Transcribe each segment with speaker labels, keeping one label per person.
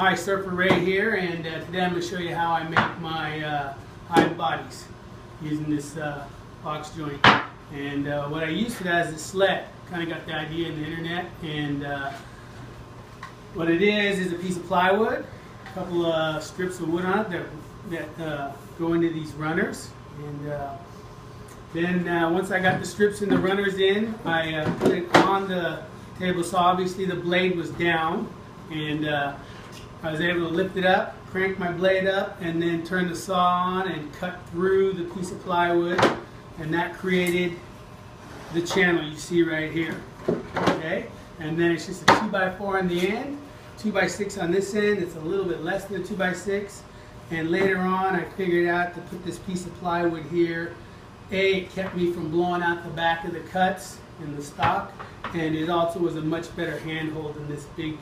Speaker 1: Hi, Surfer Ray here, and today I'm going to show you how I make my hive bodies using this box joint. And what I use for that is a sled. Kind of got the idea in the internet, and what it is a piece of plywood, a couple of strips of wood on it that go into these runners. And then once I got the strips and the runners in, I put it on the table saw. Obviously the blade was down, and I was able to lift it up, crank my blade up, and then turn the saw on and cut through the piece of plywood, and that created the channel you see right here. Okay, and then it's just a 2x4 on the end, 2x6 on this end. It's a little bit less than a 2x6, and later on I figured out to put this piece of plywood here. It kept me from blowing out the back of the cuts in the stock, and it also was a much better handhold than this big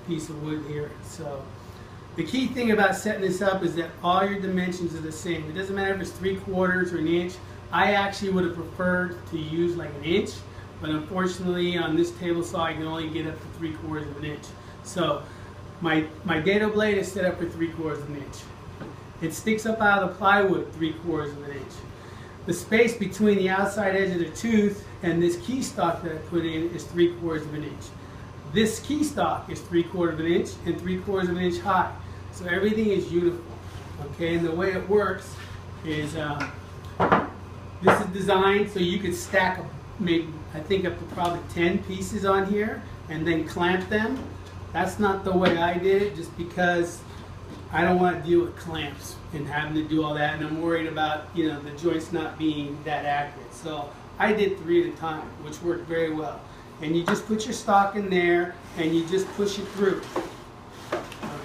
Speaker 1: piece of wood here. So the key thing about setting this up is that all your dimensions are the same. It doesn't matter if it's 3/4 or an inch. I actually would have preferred to use like an inch, but unfortunately on this table saw I can only get up to 3/4 of an inch. So my dado blade is set up for 3/4 of an inch. It sticks up out of the plywood 3/4 of an inch. The space between the outside edge of the tooth and this key stock that I put in is 3/4 of an inch. This key stock is 3/4 of an inch and 3/4 of an inch high. So everything is uniform. Okay, and the way it works is this is designed so you could stack maybe, I think, up to probably 10 pieces on here and then clamp them. That's not the way I did it, just because I don't want to deal with clamps and having to do all that, and I'm worried about, you know, the joints not being that accurate. So I did 3 at a time, which worked very well. And you just put your stock in there and you just push it through.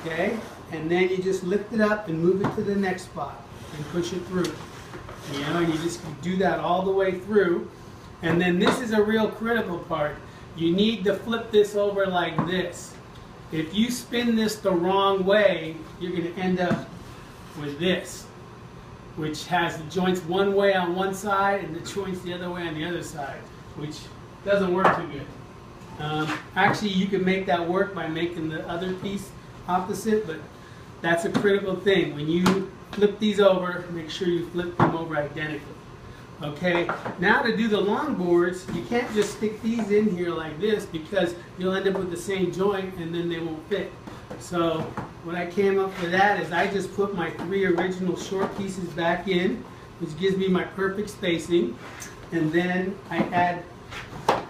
Speaker 1: Okay? And then you just lift it up and move it to the next spot and push it through. You know, and you just do that all the way through. And then this is a real critical part. You need to flip this over like this. If you spin this the wrong way, you're going to end up with this, which has the joints one way on one side and the joints the other way on the other side, which doesn't work too good. Actually, you can make that work by making the other piece opposite, but that's a critical thing. When you flip these over, make sure you flip them over identically. Okay, now to do the long boards, you can't just stick these in here like this, because you'll end up with the same joint and then they won't fit. So what I came up with that is I just put my 3 original short pieces back in, which gives me my perfect spacing, and then I add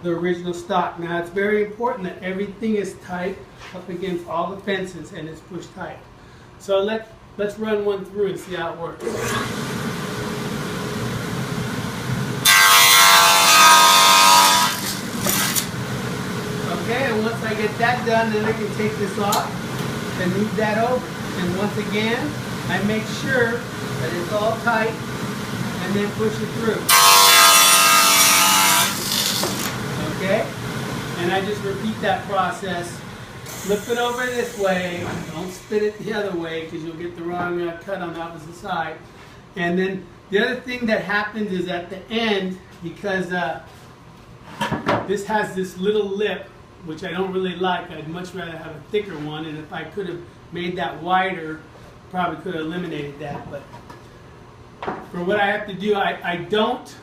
Speaker 1: the original stock. Now it's very important that everything is tight up against all the fences and it's pushed tight. So let's run one through and see how it works. Okay, and once I get that done, then I can take this off and move that over. And once again, I make sure that it's all tight and then push it through. Okay? And I just repeat that process. Flip it over this way. Don't spin it the other way, because you'll get the wrong cut on the opposite side. And then the other thing that happens is at the end, because this has this little lip, which I don't really like. I'd much rather have a thicker one, and if I could have made that wider, probably could have eliminated that. But for what I have to do, I don't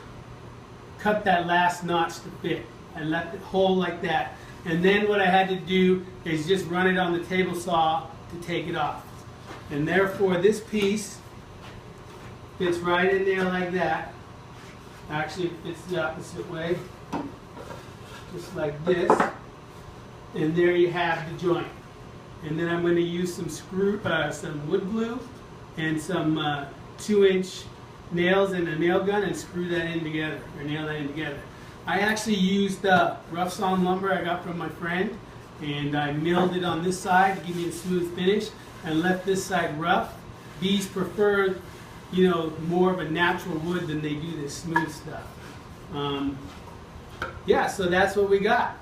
Speaker 1: cut that last notch to fit. I left it whole like that. And then what I had to do is just run it on the table saw to take it off. And therefore this piece fits right in there like that. Actually it fits the opposite way, just like this. And there you have the joint. And then I'm going to use some wood glue and some 2-inch nails and a nail gun and screw that in together, or nail that in together. I actually used rough sawn lumber I got from my friend, and I milled it on this side to give me a smooth finish, and left this side rough. Bees prefer, you know, more of a natural wood than they do this smooth stuff. Yeah, so that's what we got.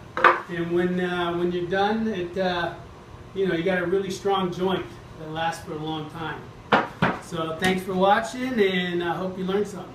Speaker 1: And when you're done, you know, you got a really strong joint that lasts for a long time. So thanks for watching, and I hope you learned something.